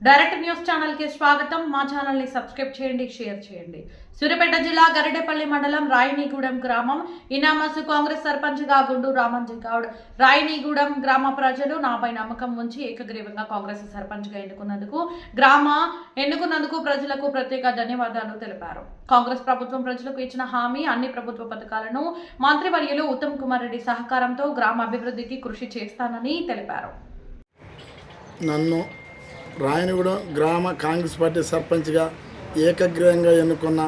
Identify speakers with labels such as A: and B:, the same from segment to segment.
A: Direct news channel కి స్వాగతం। మా ఛానల్ ని సబ్స్క్రైబ్ చేయండి, షేర్ చేయండి। సూర్యాపేట జిల్లా గరిడేపల్లి మండలం రాయనీగూడెం గ్రామం ఇనామసు కాంగ్రెస్ సర్పంచ్ గా గుండు రామంజీ గౌడ్ రాయనీగూడెం గ్రామ ప్రజలు నాపై నమ్మకం ఉంచి ఏకగ్రీవంగా కాంగ్రెస్ సర్పంచ్ గా ఎన్నుకున్నందుకు ప్రజలకు ప్రత్యేక ధన్యవాదాలు తెలిపారు। కాంగ్రెస్ ప్రభుత్వం ప్రజలకు ఇచ్చిన హామీ అన్ని ప్రభుత్వ పథకాలను మంత్రివర్యులు ఉత్తమ్ కుమార్ రెడ్డి సహకారంతో గ్రామ అభివృద్ధికి కృషి చేస్తానని తెలిపారు।
B: నన్ను రాయనీగూడెం గ్రామ కాంగ్రెస్ పార్టీ సర్పంచ్గా ఏకగ్రీవంగా ఎన్నుకున్న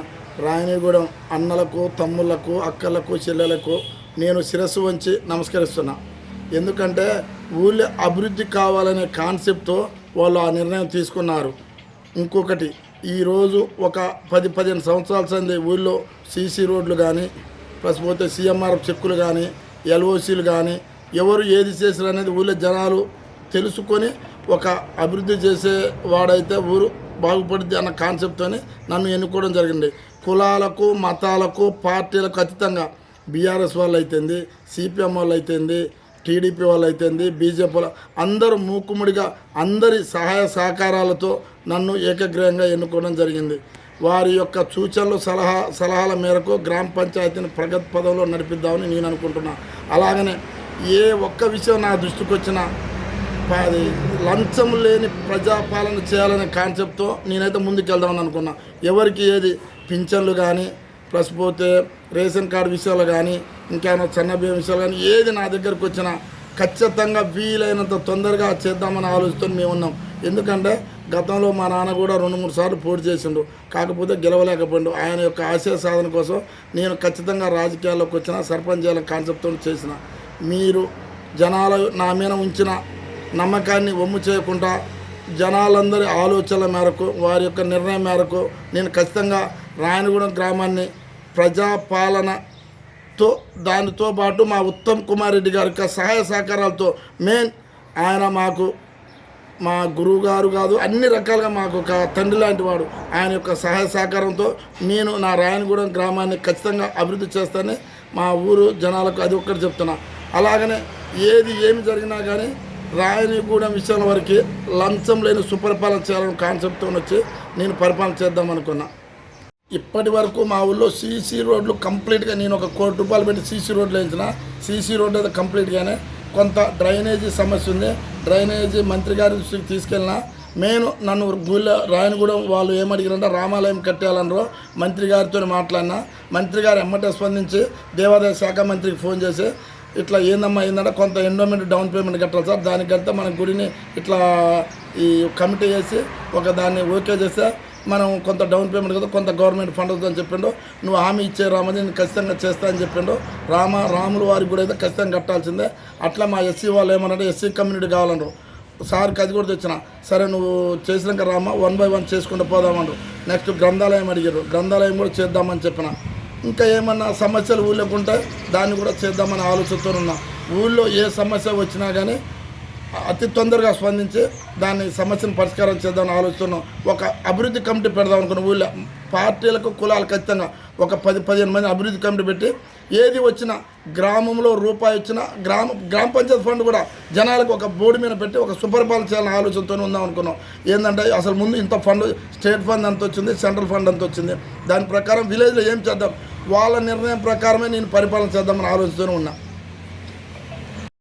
B: రాయనీగూడెం అన్నలకు, తమ్ముళ్లకు, అక్కలకు, చెల్లెలకు నేను శిరస్సు వంచి నమస్కరిస్తున్నా। ఎందుకంటే ఊళ్ళో అభివృద్ధి కావాలనే కాన్సెప్ట్తో వాళ్ళు ఆ నిర్ణయం తీసుకున్నారు। ఇంకొకటి, ఈరోజు ఒక 10-15 సంవత్సరాల సంది ఊళ్ళో సీసీ రోడ్లు కానీ, ప్లస్ పోతే సీఎంఆర్ఎఫ్ చెక్కులు కానీ, ఎల్ఓసీలు కానీ ఎవరు ఏది చేశారు అనేది ఊళ్ళో జనాలు తెలుసుకొని ఒక అభివృద్ధి చేసేవాడైతే ఊరు బాగుపడుద్ది అన్న కాన్సెప్ట్తో నన్ను ఎన్నుకోవడం జరిగింది। కులాలకు, మతాలకు, పార్టీలకు అతీతంగా బీఆర్ఎస్ వాళ్ళు అయితేంది, సిపిఎం వాళ్ళు అయితేంది, టీడీపీ వాళ్ళు అయితేంది, బీజేపీ వాళ్ళు అందరూ మూకుముడిగా అందరి సహాయ సహకారాలతో నన్ను ఏకగ్రీవంగా ఎన్నుకోవడం జరిగింది। వారి యొక్క సూచనలు సలహాల మేరకు గ్రామ పంచాయతీని ప్రగతి పదంలో నడిపిద్దామని నేను అనుకుంటున్నా। అలాగనే ఏ ఒక్క విషయం నా దృష్టికి వచ్చినా లంచం లేని ప్రజాపాలన చేయాలనే కాన్సెప్ట్తో నేనైతే ముందుకెళ్దామని అనుకున్నా। ఎవరికి ఏది పింఛన్లు కానీ, ప్లస్ పోతే రేషన్ కార్డు విషయాలు కానీ, ఇంకేమైనా సన్నబియ్యం విషయాలు కానీ ఏది నా దగ్గరకు వచ్చినా ఖచ్చితంగా వీలైనంత తొందరగా చేద్దామని ఆలోచిస్తూ మేము ఉన్నాం। ఎందుకంటే గతంలో మా నాన్న కూడా 2-3 సార్లు పోటీ చేసిండు, కాకపోతే గెలవలేకపోయిండు। ఆయన యొక్క ఆశయ సాధన కోసం నేను ఖచ్చితంగా రాజకీయాల్లోకి వచ్చిన సర్పంచ్ చేయాలని కాన్సెప్ట్తో చేసిన। మీరు జనాలు నా మీద ఉంచిన నమ్మకాన్ని వమ్ము చేయకుండా జనాలందరి ఆలోచనల మేరకు, వారి యొక్క నిర్ణయం మేరకు నేను ఖచ్చితంగా రాయనీగూడెం గ్రామాన్ని ప్రజాపాలనతో దానితో పాటు మా ఉత్తమ్ కుమార్ రెడ్డి గారి యొక్క సహాయ సహకారాలతో ఆయన మాకు మా గురువు గారు కాదు, అన్ని రకాలుగా మాకు ఒక తండ్రి లాంటి వాడు। ఆయన యొక్క సహాయ సహకారంతో నేను నా రాయనీగూడెం గ్రామాన్ని ఖచ్చితంగా అభివృద్ధి చేస్తానని మా ఊరు జనాలకు అది ఒక్కటి చెప్తున్నా। అలాగనే ఏమి జరిగినా కానీ రాయనీగూడెం విషయం వరకు లంచం లేని సుపరిపాలన చేయాలని కాన్సెప్ట్తో వచ్చి నేను పరిపాలన చేద్దామనుకున్నా। ఇప్పటి వరకు మా ఊళ్ళో సీసీ రోడ్లు కంప్లీట్గా నేను ఒక ₹1 కోటి పెట్టి సీసీ రోడ్లు వేయించిన। సీసీ రోడ్డు అయితే కంప్లీట్గానే కొంత డ్రైనేజీ సమస్య ఉంది, డ్రైనేజీ మంత్రి గారి దృష్టికి తీసుకెళ్ళినా నన్ను ఊళ్ళో రాయనీగూడెం వాళ్ళు ఏమడిగారంటే రామాలయం కట్టేయాలన్నారు। మంత్రి గారితో మాట్లాడినా, మంత్రి గారు ఎమ్మటే స్పందించి దేవాదాయ శాఖ మంత్రికి ఫోన్ చేసి ఇట్లా ఏంటంటే కొంత ఎండోమెంట్ డౌన్ పేమెంట్ కట్టాలి సార్, దానికంతా మన గుడిని ఇట్లా ఈ కమిటీ చేసి దాన్ని ఓకే చేస్తే మనం కొంత డౌన్ పేమెంట్ కదా కొంత గవర్నమెంట్ ఫండ్ వస్తుందని చెప్పిండు। నువ్వు హామీ ఇచ్చే రామని నేను ఖచ్చితంగా చేస్తా అని చెప్పిండు। రాముల వారికి కూడా అయితే ఖచ్చితంగా కట్టాల్సిందే। అట్లా మా ఎస్సీ వాళ్ళు ఏమన్నారంటే ఎస్సీ కమ్యూనిటీ కావాలన్నారు, సార్కి అది కూడా తెచ్చిన। సరే నువ్వు చేసినాక రామ 1 by 1 చేసుకుంటూ పోదామన్నారు। నెక్స్ట్ గ్రంథాలయం అడిగారు, గ్రంథాలయం కూడా చేద్దామని చెప్పిన। ఇంకా ఏమన్నా సమస్యలు ఊళ్ళోకి ఉంటే దాన్ని కూడా చేద్దామని ఆలోచనతో ఉన్నా। ఊళ్ళో ఏ సమస్య వచ్చినా కానీ అతి తొందరగా స్పందించి దాన్ని సమస్యను పరిష్కారం చేద్దామని ఆలోచిస్తున్నాం। ఒక అభివృద్ధి కమిటీ పెడదాం అనుకున్న ఊళ్ళో పార్టీలకు, కులాలు ఖచ్చితంగా ఒక 10-15 మంది అభివృద్ధి కమిటీ పెట్టి ఏది వచ్చినా గ్రామంలో రూపాయి వచ్చినా గ్రామ పంచాయతీ ఫండ్ కూడా జనాలకు ఒక బోర్డు మీద పెట్టి ఒక సుపరిపాలన చేయాలని ఆలోచనతో ఉందాం అనుకున్నాం। ఏంటంటే అసలు ముందు ఇంత ఫండ్ స్టేట్ ఫండ్ ఎంత వచ్చింది, సెంట్రల్ ఫండ్ ఎంత వచ్చింది, దాని ప్రకారం విలేజ్లో ఏం చేద్దాం వాళ్ళ నిర్ణయం ప్రకారమే నేను పరిపాలన చేద్దామని ఆలోచనతో ఉన్నా।